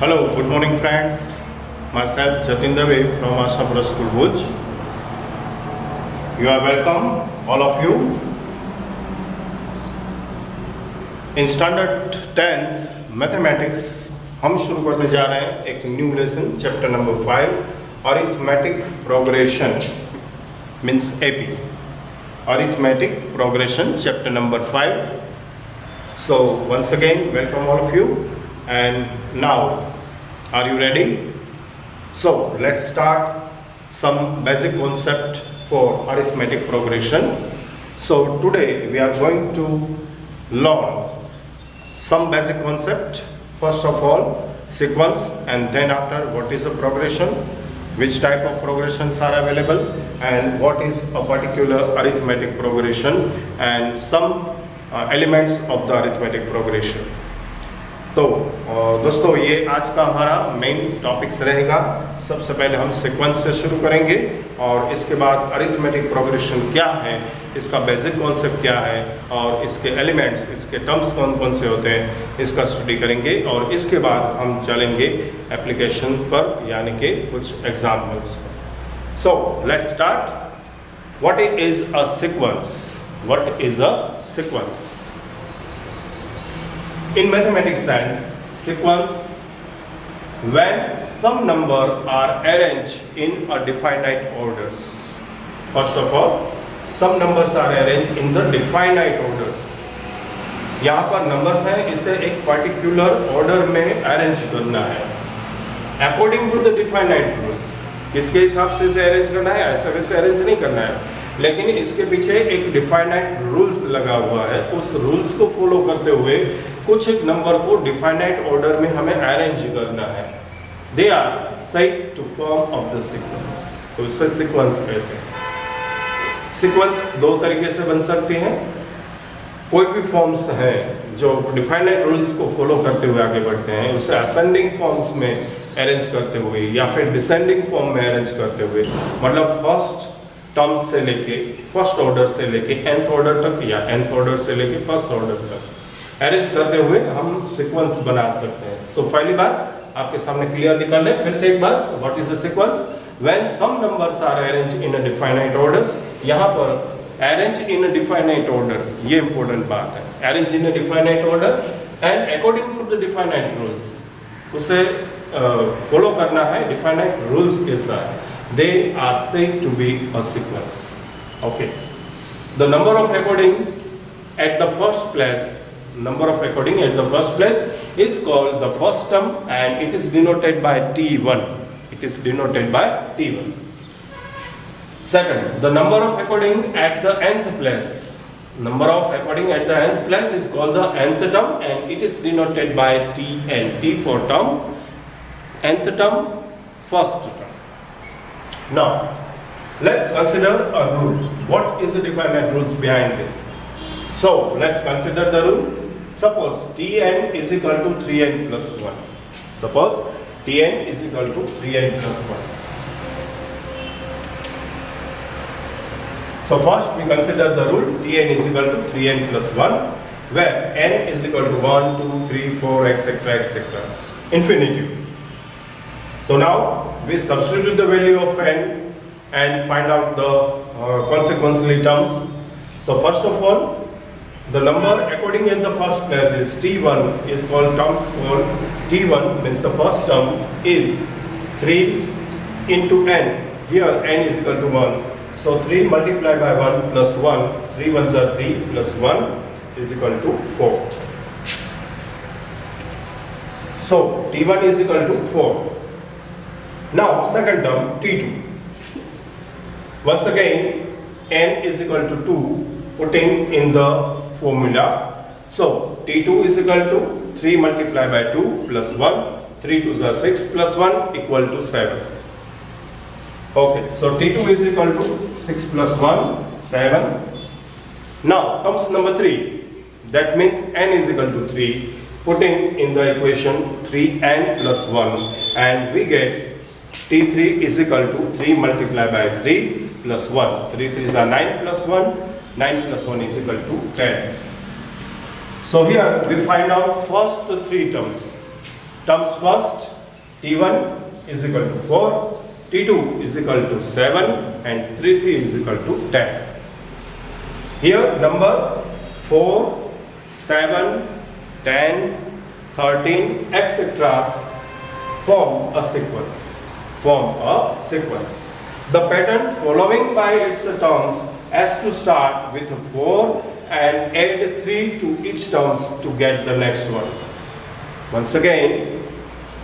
Hello, good morning friends. Myself Jatin Dave from Ashapura School Bhuj. You are welcome, all of you. In standard 10th mathematics हम शुरू करने जा रहे हैं एक new lesson chapter number 5 arithmetic progression means AP arithmetic progression chapter number 5. So once again welcome all of you, and now are you ready? So let's start some basic concept for arithmetic progression. So today we are going to learn some basic concept. First of all, sequence, and then after what is a progression, which type of progressions are available, and what is a particular arithmetic progression, and some elements of the arithmetic progression. तो दोस्तों ये आज का हमारा main topics रहेगा. सबसे पहले हम सीक्वेंस से शुरू करेंगे और इसके बाद अरिथमेटिक प्रोग्रेशन क्या है, इसका बेसिक कॉन्सेप्ट क्या है और इसके एलिमेंट्स, इसके टर्म्स कौन कौन से होते हैं, इसका स्टडी करेंगे. और इसके बाद हम चलेंगे एप्लीकेशन पर, यानी कि कुछ एग्जाम्पल्स पर. So let's start. What is a sequence? What is a sequence? In mathematics science, sequence, when some number are arranged in a definite orders. First of all, some numbers are arranged in the definite orders. यहाँ पर numbers हैं, इसे एक particular order में arrange करना है. According to the definite rules. किसके हिसाब से इसे arrange करना है? ऐसे वैसे arrange नहीं करना है, लेकिन इसके पीछे एक डिफाइनाइट रूल्स लगा हुआ है. उस रूल्स को फॉलो करते हुए कुछ एक नंबर को डिफाइनाइट ऑर्डर में हमें अरेंज करना है. They are said to form of the sequence. तो इसे सीक्वेंस कहते हैं. सीक्वेंस दो तरीके से बन सकती हैं. कोई भी फॉर्म्स हैं जो डिफाइनाइट रूल्स को फॉलो करते हुए आगे बढ़ते हैं, उसे असेंडिंग फॉर्म्स में अरेंज करते हुए या फिर डिसेंडिंग फॉर्म में अरेंज करते हुए, मतलब फर्स्ट टर्म से लेके फर्स्ट ऑर्डर से लेके nth ऑर्डर तक या nth ऑर्डर से लेके फर्स्ट ऑर्डर तक अरेंज करते हुए हम सीक्वेंस बना सकते हैं. सो पहली बात आपके सामने क्लियर निकल है. फिर से एक बार, what is a sequence? When some numbers are arranged in a definite orders. यहाँ पर arrange in a definite order, ये इंपॉर्टेंट बात है. Arrange in a definite order and according to the definite rules. उसे फॉलो करना है definite rules के साथ. They are said to be a sequence. Okay. The number of according at the first place, number of according at the first place is called the first term, and it is denoted by T1. It is denoted by T1. Second, the number of according at the nth place. Number of according at the nth place is called the nth term, and it is denoted by Tn. T for term, nth term, first term. Now, let's consider a rule. What is the definite rules behind this? So, let's consider the rule. Suppose Tn is equal to 3n plus 1. Suppose Tn is equal to 3n plus 1. So, first we consider the rule Tn is equal to 3n plus 1, where n is equal to 1, 2, 3, 4, etc., etc. Infinitive. So now we substitute the value of n and find out the consequentially terms. So first of all, the number according in the first place is T1 is called terms called T1 means the first term is 3 into n. Here n is equal to 1. So 3 multiplied by 1 plus 1, 3 ones are 3 plus 1 is equal to 4. So T1 is equal to 4. Now second term T2. Once again n is equal to 2, putting in the formula. So T2 is equal to 3 multiplied by 2 plus 1, 3 2s are 6 plus 1 equal to 7. Okay, so T2 is equal to 6 plus 1, 7. Now comes number 3. That means n is equal to 3, putting in the equation 3n plus 1, and we get T3 is equal to 3 multiplied by 3 plus 1. 3 3s are 9 plus 1. 9 plus 1 is equal to 10. So here we find out first three terms. terms first. T1 is equal to 4, T2 is equal to 7 and T3 is equal to 10. Here number 4, 7, 10, 13, etc. form a sequence. The pattern following by its terms has to start with 4 and add 3 to each terms to get the next one. Once again,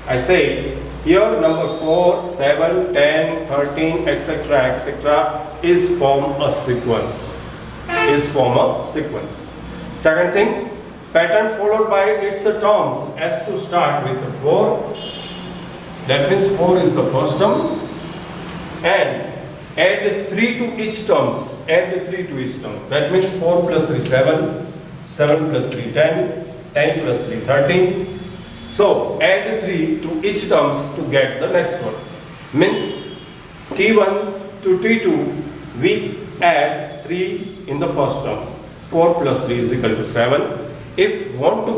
I say here number 4, 7, 10, 13, etc. is form a sequence. Second thing, pattern followed by its terms has to start with 4. That means 4 is the first term, and add 3 to each terms. That means 4 plus 3 7, 7 plus 3 10, 10 plus 3 13. So add 3 to each terms to get the next one. Means T1 to T2 we add 3 in the first term. 4 plus 3 is equal to 7. If wanted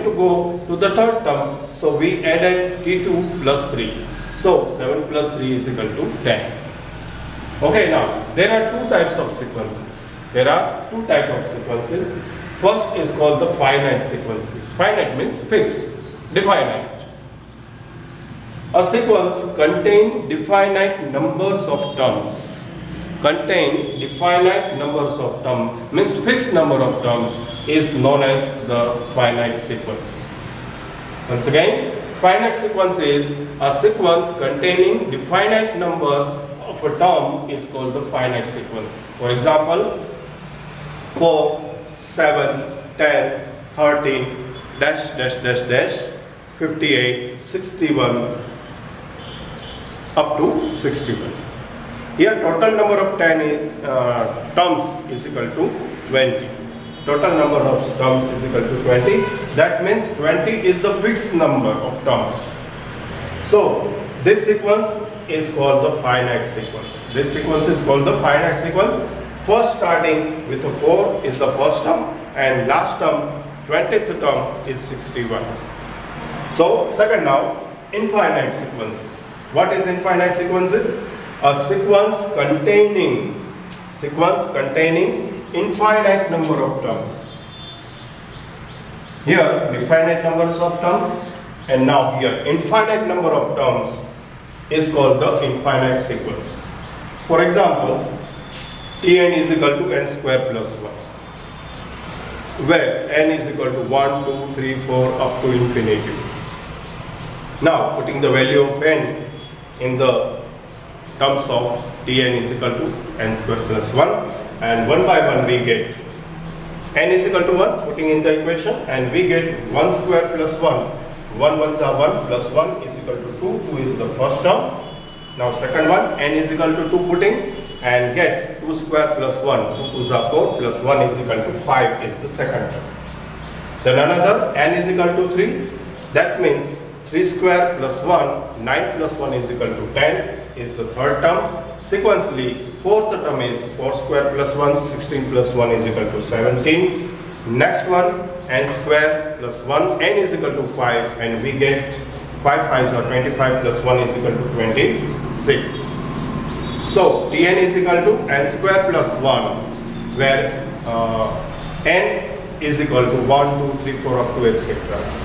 to go to the third term, so we added T2 plus 3. So 7 plus 3 is equal to 10. Okay, now there are two types of sequences. First is called the finite sequences. Finite means fixed, definite. A sequence contains definite numbers of terms. Means fixed number of terms is known as the finite sequence. Once again, finite sequence is a sequence containing definite numbers of a term is called the finite sequence. For example, 4, 7, 10, 13, dash, dash, dash, dash, 58, 61, up to 61. Here total number of terms is equal to 20. Total number of terms is equal to 20. That means 20 is the fixed number of terms. So this sequence is called the finite sequence. First starting with a 4 is the first term, and last term, 20th term is 61. So second now, infinite sequences. What is infinite sequences? A sequence containing infinite number of terms. Here definite numbers of terms, and now here infinite number of terms is called the infinite sequence. For example, Tn is equal to n square plus 1, where n is equal to 1, 2, 3, 4 up to infinity. Now putting the value of n in the terms of Tn is equal to n square plus 1, and one by one we get n is equal to 1, putting in the equation, and we get 1 square plus 1. 1 ones are 1 plus 1 is equal to 2. 2 is the first term. Now second one, n is equal to 2 putting, and get 2 square plus 1. 2 twos are 4 plus 1 is equal to 5 is the second term. Then another n is equal to 3. That means 3 square plus 1, 9 plus 1 is equal to 10 is the third term. Sequentially, fourth term is 4 square plus 1, 16 plus 1 is equal to 17. Next one, n square plus 1, n is equal to 5, and we get 5 5s are 25 plus 1 is equal to 26. So Tn is equal to n square plus 1, where n is equal to 1, 2, 3, 4 up to etc.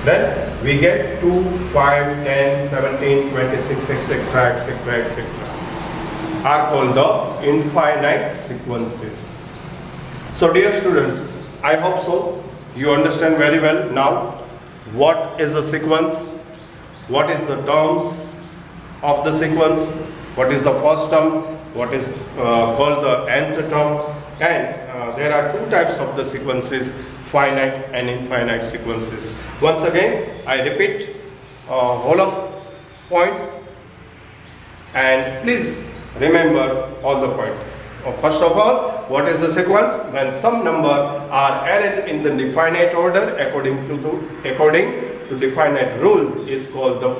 Then we get 2, 5, 10, 17, 26, etc. are called the infinite sequences. So dear students, I hope so you understand very well now what is a sequence, what is the terms of the sequence, what is the first term, what is called the nth term, and there are two types of the sequences, finite and infinite sequences. Once again, I repeat whole of points, and please remember all the points. First of all, what is the sequence? When some number are arranged in the definite order according to definite rule is called the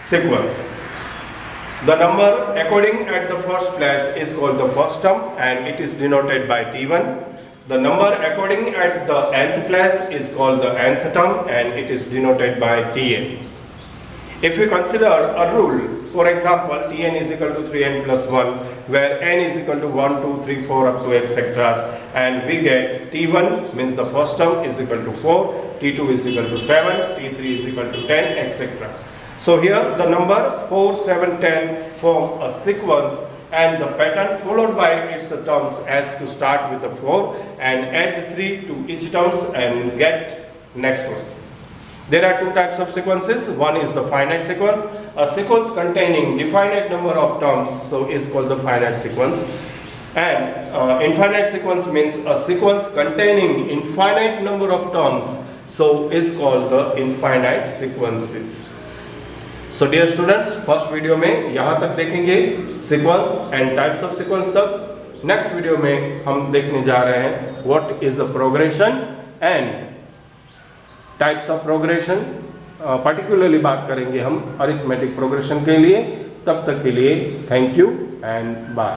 sequence. The number according at the first place is called the first term, and it is denoted by T1. The number according at the nth place is called the nth term and it is denoted by Tn. If we consider a rule, for example, Tn is equal to 3n plus 1, where n is equal to 1, 2, 3, 4 up to etc. And we get T1 means the first term is equal to 4, T2 is equal to 7, T3 is equal to 10, etc. So here the number 4, 7, 10 form a sequence, and the pattern followed by its terms as to start with the 4 and add 3 to each terms and get next one. There are two types of sequences. One is the finite sequence. A sequence containing definite number of terms so is called the finite sequence. And infinite sequence means a sequence containing infinite number of terms so is called the infinite sequences. So dear students, first video में यहाँ तक देखेंगे sequence and types of sequence तक. Next video में हम देखने जा रहे हैं what is a progression and types of progression. Particularly बात करेंगे हम अरिथमेटिक प्रोग्रेशन के लिए. तब तक के लिए थैंक यू एंड बाय.